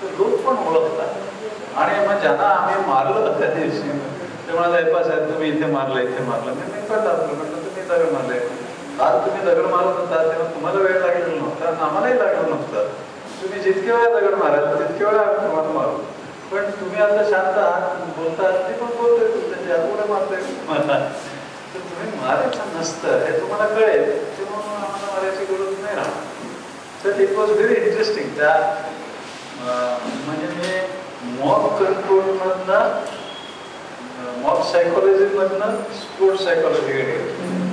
तर लोक पण ओळखतात. आणि मग ज्यांना आम्ही मारलं त्या दिवशी ते म्हणाले, साहेब तुम्ही इथे मारलं इथे मारलं. मी कळतात म्हटलं तुम्ही दगड मारले, काल तुम्ही दगड मारत होता तेव्हा तुम्हाला वेळ लागलेला नव्हता, आम्हालाही लागलं नव्हतं. तुम्ही जितके वेळा दगड माराल तितके वेळा आम्ही तुम्हाला मारू. पण तुम्ही आता शांत आहात बोलतात, ते पण बोलतोय तुमच्या ज्यामुळे मारतोय मला. तर तुम्ही मारायचं नसतं हे तुम्हाला कळेल तेव्हा आम्हाला मारायची गरज नाही राहणार. तर इट वॉज व्हेरी इंटरेस्टिंग. त्या म्हणजे मी मॉब कंट्रोलमधनं मॉब सायकोलॉजीमधनं स्पोर्ट्स सायकोलॉजीकडे,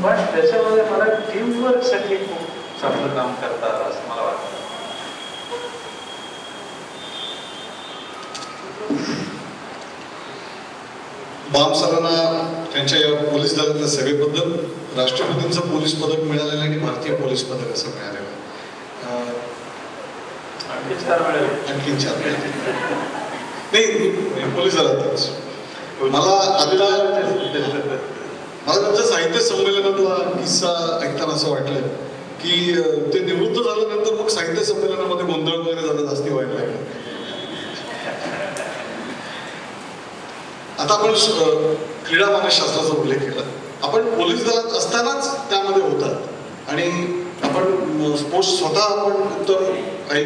पण त्याच्यामध्ये मला टीमवर्कसाठी खूप चांगलं काम करता आलं असं मला वाटतं. बाम सरांना त्यांच्या या पोलीस दलातल्या सेवेबद्दल राष्ट्रपतींचं पोलीस पदक मिळालेलं आणि भारतीय पोलीस पदक असं मिळालेलं. आणखी 4 मिळाले. आणखीन 4 मिळाले. नाही पोलीस दलातच. मला त्यांच्या साहित्य संमेलनातला किस्सा ऐकताना असं वाटलं की ते निवृत्त झाल्यानंतर मग साहित्य संमेलनामध्ये गोंधळ वगैरे जरा जास्ती व्हायला लागला. आता आपण क्रीडा मानसशास्त्राचा उल्लेख केला. आपण पोलीस दलात असतानाच त्यामध्ये होतात आणि आपण स्पोर्ट्स स्वतः आपण उत्तम काही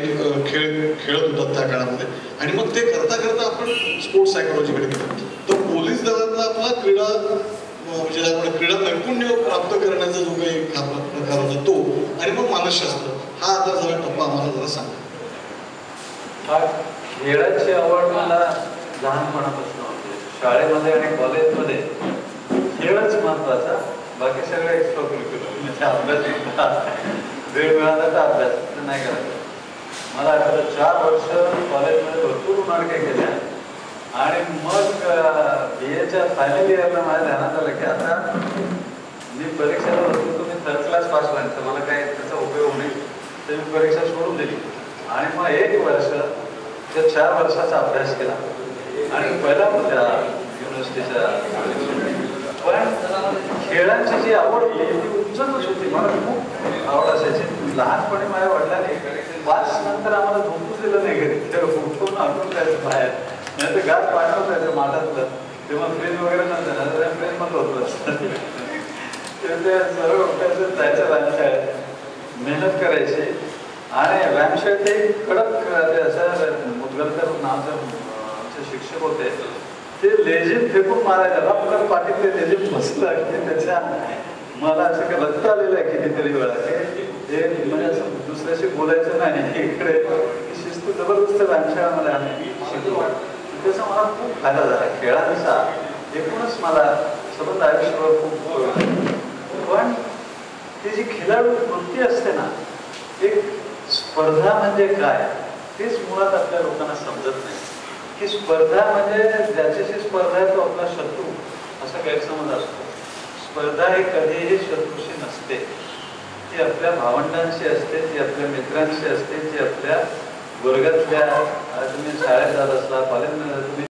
खेळ खेळत होतात त्या काळामध्ये आणि मग ते करता करता आपण स्पोर्ट्स सायकोलॉजीकडे गेलो. तर पोलीस दलातला आपला क्रीडा म्हणजे आपण क्रीडा नैपुण्य प्राप्त करण्याचा जो काही प्रकार होता तो आणि मग मानसशास्त्र हा आता जरा टप्पा आम्हाला जरा सांगा. खेळाची आवड मला लहानपणापासून होती. शाळेमध्ये आणि कॉलेजमध्ये खेळच महत्वाचा, बाकी सगळं एक्स्ट्रा करिक्युलर म्हणजे अभ्यास वेळ मिळाला तर अभ्यास नाही करायचा. मला आठवतं 4 वर्ष कॉलेजमध्ये भरपूर उन्हाळके केल्या आणि मग BAच्या फायनल इयरला माझ्या ध्यानात आलं की आता मी परीक्षेला बसलो तर मी 3rd क्लास पास व्हायला तर मला काही त्याचा उपयोग नाही, तर मी परीक्षा सोडून दिली आणि मग 1 वर्ष त्या 4 वर्षाचा अभ्यास केला आणि पहिला त्या युनिव्हर्सिटीच्या. पण खेळांची जी आवड होती ती उच्चच होती. मला खूप आवड असायची. लहानपणी माझ्या वडिलांनी 5 नंतर आम्हाला झोपूच दिलं नाही घरी. तेव्हा उठून आणून जायचं बाहेर, नाही तर गाठ पाठवतायचं माठातलं. तेव्हा फ्रीज वगैरे नव्हतं ना, तर फ्रीज मध्ये होतं. ते सर्व उठायचं जायचं व्यायामशाळेत, मेहनत करायची आणि व्यायामशाळेत ते कडक ते असं मुदगलकर नावाचं शिक्षक होते, ते लेझिम फेकून मारायला रपकन पाठीत ते लेझिम बसलं की त्याच्या मला असं रक्त आलेलं आहे कितीतरी वेळा. ते म्हणजे असं दुसऱ्याशी बोलायचं नाही, इकडे शिस्त जबरदस्त व्यायामशाळामध्ये आम्ही शिकलो. त्याचा मला खूप फायदा झाला खेळांचा. एकूणच मला सबंध आयुष्यावर खूप. पण ती जी खेळाडू वृत्ती असते ना, एक स्पर्धा म्हणजे काय तेच मुळात आपल्या लोकांना समजत नाही. की स्पर्धा म्हणजे ज्याच्याशी स्पर्धा आहे तो आपला शत्रू असा गैरसमज असतो. स्पर्धा ही कधीही शत्रूशी नसते. ती आपल्या भावंडांशी असते, ती आपल्या मित्रांशी असते, ती आपल्या वर्गातल्या, तुम्ही शाळेत जात असला कॉलेजमध्ये तुम्ही